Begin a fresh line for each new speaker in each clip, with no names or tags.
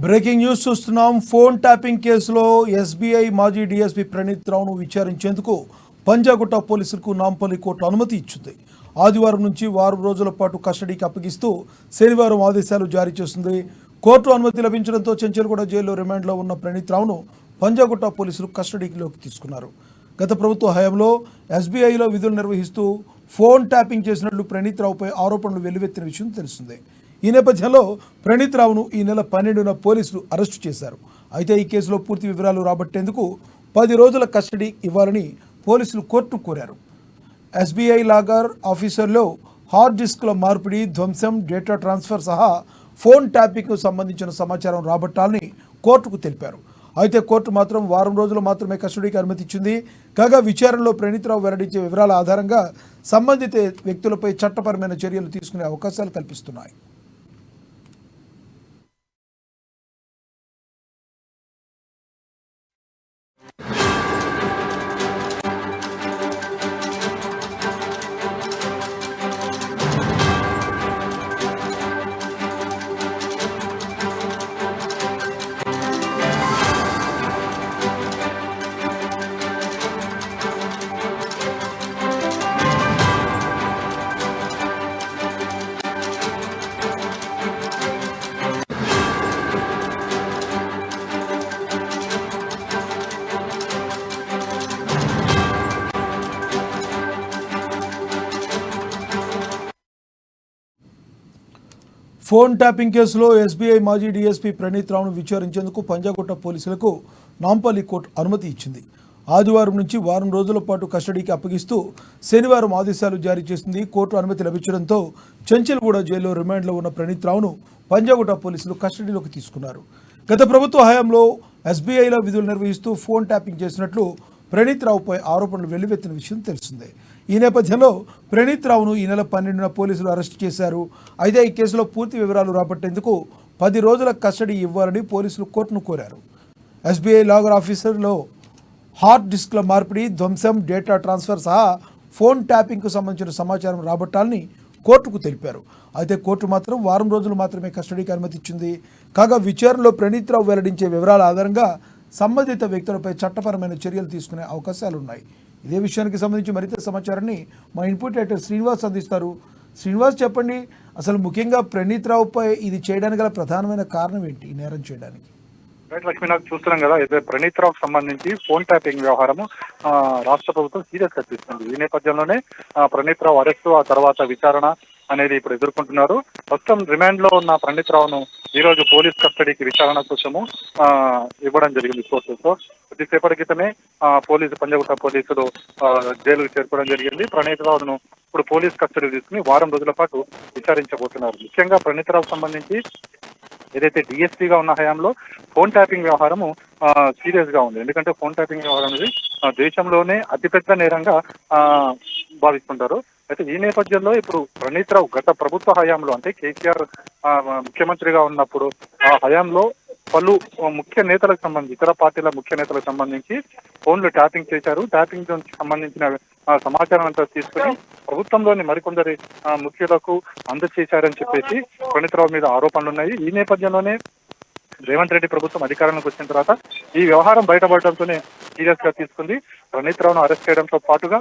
Breaking news చూస్తున్నాం. Phone tapping కేసులో SBI మాజీ డీఎస్పీ ప్రణీత్ రావును విచారించేందుకు పంజాగుట్ట పోలీసులకు నాంపల్లి కోర్టు అనుమతి ఇచ్చింది. ఆదివారం నుంచి వారం రోజుల పాటు కస్టడీకి అప్పగిస్తూ శనివారం ఆదేశాలు జారీ చేసింది. కోర్టు అనుమతి లభించడంతో చెంచల్గూడ జైల్లో రిమాండ్లో ఉన్న ప్రణీత్ రావును పంజాగుట్ట పోలీసులు కస్టడీలోకి తీసుకున్నారు. గత ప్రభుత్వ హయాంలో ఎస్బీఐలో విధులు నిర్వహిస్తూ ఫోన్ ట్యాపింగ్ చేసినట్లు ప్రణీత్ రావుపై ఆరోపణలు వెల్లువెత్తిన విషయం తెలిసిందే. ఈ నేపథ్యంలో ప్రణీత్ రావును ఈ నెల 12న పోలీసులు అరెస్టు చేశారు. అయితే ఈ కేసులో పూర్తి వివరాలు రాబట్టేందుకు 10 రోజుల కస్టడీ ఇవ్వాలని పోలీసులు కోర్టును కోరారు. ఎస్బీఐ లాగర్ ఆఫీసర్లో హార్డ్ డిస్క్ల మార్పిడి, ధ్వంసం, డేటా ట్రాన్స్ఫర్ సహా ఫోన్ ట్యాపింగ్కు సంబంధించిన సమాచారం రాబట్టాలని కోర్టుకు తెలిపారు. అయితే కోర్టు మాత్రం వారం రోజులు మాత్రమే కస్టడీకి అనుమతి ఇచ్చింది. కాగా విచారణలో ప్రణీత్ రావు వెల్లడించే వివరాల ఆధారంగా సంబంధిత వ్యక్తులపై చట్టపరమైన చర్యలు తీసుకునే అవకాశాలు కల్పిస్తున్నాయి. ఫోన్ ట్యాపింగ్ కేసులో ఎస్బీఐ మాజీ డీఎస్పీ ప్రణీత్ రావును విచారించేందుకు పంజాగుట్ట పోలీసులకు నాంపల్లి కోర్టు అనుమతి ఇచ్చింది. ఆదివారం నుంచి వారం రోజుల పాటు కస్టడీకి అప్పగిస్తూ శనివారం ఆదేశాలు జారీ చేసింది. కోర్టు అనుమతి లభించడంతో చెంచల్గూడ జైల్లో రిమాండ్లో ఉన్న ప్రణీత్ రావును పంజాగుట్ట పోలీసులు కస్టడీలోకి తీసుకున్నారు. గత ప్రభుత్వ హయాంలో ఎస్బీఐలో విధులు నిర్వహిస్తూ ఫోన్ ట్యాపింగ్ చేసినట్లు ప్రణీత్ రావుపై ఆరోపణలు వెల్లువెత్తిన విషయం తెలిసిందే. ఈ నేపథ్యంలో ప్రణీత్ రావును ఈ నెల 12న పోలీసులు అరెస్టు చేశారు. అయితే ఈ కేసులో పూర్తి వివరాలు రాబట్టేందుకు 10 రోజుల కస్టడీ ఇవ్వాలని పోలీసులు కోర్టును కోరారు. ఎస్బీఐ లాగర్ ఆఫీసర్లో హార్డ్ డిస్క్ల మార్పిడి, ధ్వంసం, డేటా ట్రాన్స్ఫర్ సహా ఫోన్ ట్యాపింగ్కు సంబంధించిన సమాచారం రాబట్టాలని కోర్టుకు తెలిపారు. అయితే కోర్టు మాత్రం వారం రోజులు మాత్రమే కస్టడీకి అనుమతి ఇచ్చింది. కాగా విచారణలో ప్రణీత్ రావు వెల్లడించే వివరాల ఆధారంగా సంబంధిత వ్యక్తులపై చట్టపరమైన చర్యలు తీసుకునే అవకాశాలు ఉన్నాయి. ఇదే విషయానికి సంబంధించి మరింత సమాచారాన్ని మా ఇన్పుట్ ఎడిటర్ శ్రీనివాస్ అందిస్తారు. శ్రీనివాస్, చెప్పండి, అసలు ముఖ్యంగా ప్రణీత్ రావుపై ఇది చేయడానికి గల ప్రధానమైన కారణం ఏంటి, ఈ నేరం చేయడానికి?
రైట్ లక్ష్మీ, నాకు చూస్తున్నాం కదా, అయితే ప్రణీత్ రావుకు సంబంధించి ఫోన్ ట్యాపింగ్ వ్యవహారము రాష్ట్ర ప్రభుత్వం సీరియస్ గా తీసుకుంది. ఈ నేపథ్యంలోనే ప్రణీత్ రావు అరెస్టు, ఆ తర్వాత విచారణ అనేది ఇప్పుడు ఎదుర్కొంటున్నారు. ప్రస్తుతం రిమాండ్ లో ఉన్న ప్రణీత్ రావును ఈ రోజు పోలీస్ కస్టడీకి విచారణ కోసము ఇవ్వడం జరిగింది కోర్టుతో. కొద్దిసేపటి క్రితమే పంజాగుట్ట పోలీసులు జైలుకు చేరుకోవడం జరిగింది. ప్రణీత్ రావును ఇప్పుడు పోలీస్ కస్టడీ తీసుకుని వారం రోజుల పాటు విచారించబోతున్నారు. ముఖ్యంగా ప్రణీత్ రావుకు సంబంధించి ఏదైతే డిఎస్పీగా ఉన్న హయాంలో ఫోన్ ట్యాపింగ్ వ్యవహారము సీరియస్ గా ఉంది. ఎందుకంటే ఫోన్ ట్యాపింగ్ వ్యవహారం అనేది దేశంలోనే అతిపెద్ద నేరంగా భావిస్తుంటారు. అయితే ఈ నేపథ్యంలో ఇప్పుడు ప్రణీత్ రావు గత ప్రభుత్వ హయాంలో, అంటే కేసీఆర్ ముఖ్యమంత్రిగా ఉన్నప్పుడు ఆ హయాంలో పలు ముఖ్య నేతలకు సంబంధించి, ఇతర పార్టీల ముఖ్య నేతలకు సంబంధించి ఫోన్లు ట్యాపింగ్ చేశారు. ట్యాపింగ్ సంబంధించిన సమాచారం అంతా తీసుకుని ప్రభుత్వంలోని మరికొందరి ముఖ్యులకు అందజేశారని చెప్పేసి ప్రణీత్ రావు మీద ఆరోపణలు ఉన్నాయి. ఈ నేపథ్యంలోనే రేవంత్ రెడ్డి ప్రభుత్వం అధికారంలోకి వచ్చిన తర్వాత ఈ వ్యవహారం బయటపడటంతోనే సీరియస్ గా తీసుకుంది. ప్రణీత్ రావును అరెస్ట్ చేయడంతో పాటుగా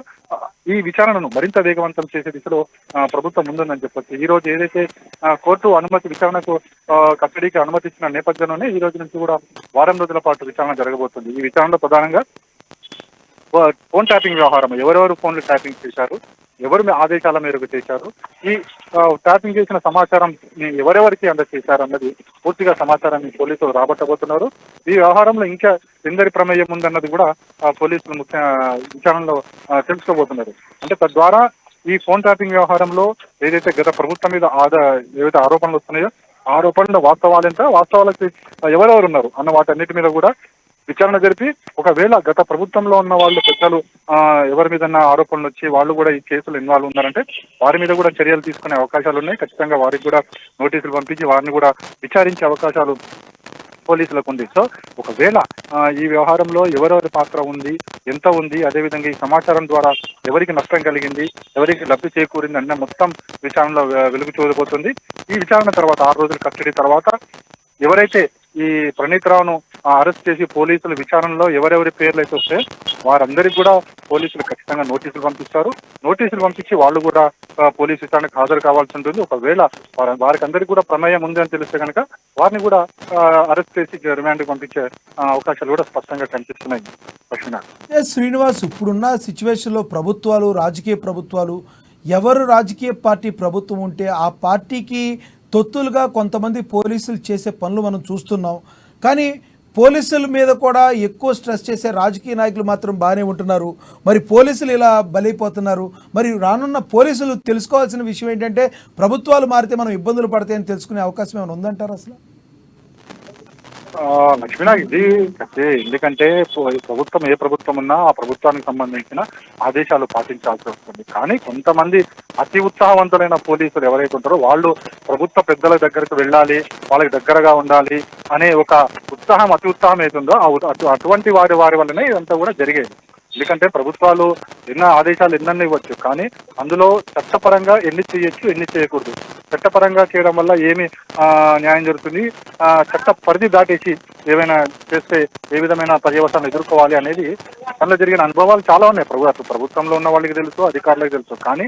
ఈ విచారణను మరింత వేగవంతం చేసే దిశలో ప్రభుత్వం ముందుందని చెప్పొచ్చు. ఈ రోజు ఏదైతే కోర్టు విచారణకు కస్టడీకి అనుమతి ఇచ్చిన నేపథ్యంలోనే ఈ రోజు నుంచి కూడా వారం రోజుల పాటు విచారణ జరగబోతుంది. ఈ విచారణలో ప్రధానంగా ఫోన్ ట్యాపింగ్ వ్యవహారం, ఎవరెవరు ఫోన్లు ట్యాపింగ్ చేశారు, ఎవరు ఆదేశాల మేరకు చేశారు, ఈ ట్యాపింగ్ చేసిన సమాచారం ఎవరెవరికి అందజేశారు అన్నది పూర్తిగా సమాచారాన్ని పోలీసులు రాబట్టబోతున్నారు. ఈ వ్యవహారంలో ఇంకా ఎందరి ప్రమేయం ఉందన్నది కూడా పోలీసులు ముఖ్య విచారణలో తెలుసుకోబోతున్నారు. అంటే తద్వారా ఈ ఫోన్ ట్యాపింగ్ వ్యవహారంలో ఏదైతే గత ప్రభుత్వం మీద ఏవైతే ఆరోపణలు వస్తున్నాయో ఆరోపణల వాస్తవాలెంత, వాస్తవాలకి ఎవరెవరు ఉన్నారు అన్న వాటన్నిటి మీద కూడా విచారణ జరిపి, ఒకవేళ గత ప్రభుత్వంలో ఉన్న వాళ్ళు పెద్దలు ఎవరి మీద ఆరోపణలు వచ్చి వాళ్ళు కూడా ఈ కేసులో ఇన్వాల్వ్ ఉన్నారంటే వారి మీద కూడా చర్యలు తీసుకునే అవకాశాలు ఉన్నాయి. ఖచ్చితంగా వారికి కూడా నోటీసులు పంపించి వారిని కూడా విచారించే అవకాశాలు పోలీసులకు ఉంది. సో ఒకవేళ ఈ వ్యవహారంలో ఎవరెవరి పాత్ర ఉంది, ఎంత ఉంది, అదేవిధంగా ఈ సమాచారం ద్వారా ఎవరికి నష్టం కలిగింది, ఎవరికి లబ్ధి చేకూరింది అన్న మొత్తం విచారణలో వెలుగు చూడబోతుంది. ఈ విచారణ తర్వాత 6 రోజుల కస్టడీ తర్వాత ఎవరైతే ఈ ప్రణీత్ రావును అరెస్ట్ చేసి పోలీసుల విచారణలో ఎవరెవరి పేర్లు అయితే వస్తే వారందరికీ కూడా పోలీసులు ఖచ్చితంగా నోటీసులు పంపిస్తారు. నోటీసులు పంపించి వాళ్ళు కూడా పోలీసు విచారణకు హాజరు కావాల్సి ఉంటుంది. ఒకవేళ వారికి అందరికీ కూడా ప్రమేయం ఉంది అని తెలిస్తే కనుక వారిని కూడా అరెస్ట్ చేసి రిమాండ్కి పంపించే అవకాశాలు కూడా స్పష్టంగా కనిపిస్తున్నాయి. లక్ష్మీనాథ్.
శ్రీనివాస్, ఇప్పుడున్న సిచ్యువేషన్లో ప్రభుత్వాలు, రాజకీయ ప్రభుత్వాలు, ఎవరు రాజకీయ పార్టీ ప్రభుత్వం ఉంటే ఆ పార్టీకి తొత్తులుగా కొంతమంది పోలీసులు చేసే పనులు మనం చూస్తున్నాం. కానీ పోలీసుల మీద కూడా ఎక్కువ స్ట్రెస్ చేసే రాజకీయ నాయకులు మాత్రం బాగానే ఉంటున్నారు. మరి పోలీసులు ఇలా బలైపోతున్నారు. మరి రానున్న పోలీసులు తెలుసుకోవాల్సిన విషయం ఏంటంటే ప్రభుత్వాలు మారితే మనం ఇబ్బందులు పడతాయని తెలుసుకునే అవకాశం ఏమైనా ఉందంటారు అసలు?
లక్ష్మీనాథ్, ఇది ఎందుకంటే ప్రభుత్వం ఏ ప్రభుత్వం ఉన్నా ఆ ప్రభుత్వానికి సంబంధించిన ఆదేశాలు పాటించాల్సి వస్తుంది. కానీ కొంతమంది అతి ఉత్సాహవంతులైన పోలీసులు ఎవరైతే ఉంటారో వాళ్ళు ప్రభుత్వ పెద్దల దగ్గరకు వెళ్ళాలి, వాళ్ళకి దగ్గరగా ఉండాలి అనే ఒక అతి ఉత్సాహం ఏతుందో అటువంటి వారి వల్లనే ఇదంతా కూడా జరిగేది. ఎందుకంటే ప్రభుత్వాలు ఆదేశాలు ఎన్నన్నీ ఇవ్వచ్చు, కానీ అందులో చట్టపరంగా ఎన్ని చేయొచ్చు, ఎన్ని చేయకూడదు. చట్టపరంగా చేయడం వల్ల ఏమి న్యాయం జరుగుతుంది, చట్ట పరిధి దాటేసి ఏమైనా చేస్తే ఏ విధమైన పర్యవసానం ఎదుర్కోవాలి అనేది అందులో జరిగిన అనుభవాలు చాలా ఉన్నాయి. ప్రభుత్వంలో ఉన్న వాళ్ళకి తెలుసు, అధికారులకు తెలుసు. కానీ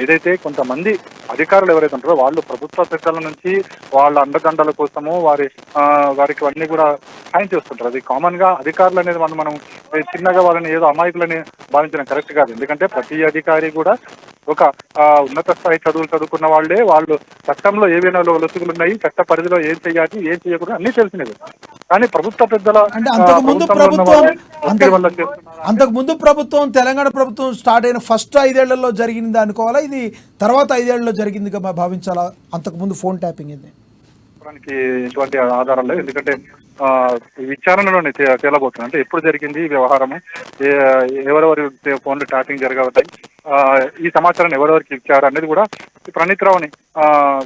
ఏదైతే కొంతమంది అధికారులు ఎవరైతే ఉంటారో వాళ్ళు ప్రభుత్వ పెద్దల నుంచి వాళ్ళ అండదండల కోసము వారికి అన్ని కూడా సాయం చేస్తుంటారు. అది కామన్ గా అధికారులు అనేది మనం చిన్నగా వాళ్ళని ఏదో అమాయకులని భావించడం కరెక్ట్ కాదు. ఎందుకంటే ప్రతి అధికారి కూడా ఒక ఉన్నత స్థాయి చదువుకున్న వాళ్ళే. వాళ్ళు చట్టంలో ఏవైనా లొసుగులు ఉన్నాయి, చట్ట పరిధిలో ఏం చేయాలి, ఏం చేయకూడదు అన్ని తెలిసినవి. కానీ ప్రభుత్వ పెద్దల
అంటే అంతకుముందు ప్రభుత్వం తెలంగాణ ప్రభుత్వం స్టార్ట్ అయిన ఫస్ట్ 5 ఏళ్లలో జరిగింది అనుకోవాలా, ఇది తర్వాత 5 ఏళ్లలో జరిగిందిగా భావించాలా? అంతకుముందు ఫోన్ ట్యాపింగ్ ఇది
ఎటువంటి ఆధారాలు లేదు. ఎందుకంటే విచారణలోనే తేలబోతుంది. అంటే ఎప్పుడు జరిగింది ఈ వ్యవహారము, ఎవరెవరి ఫోన్లు ట్యాపింగ్ జరగబడ్డాయి, ఈ సమాచారాన్ని ఎవరెవరికి ఇచ్చారు అనేది కూడా ప్రణీత్ రావుని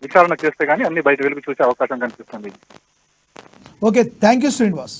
విచారణ చేస్తే గానీ అన్ని బయట వెలుగు చూసే అవకాశం కనిపిస్తుంది.
Okay, thank you Srinivas.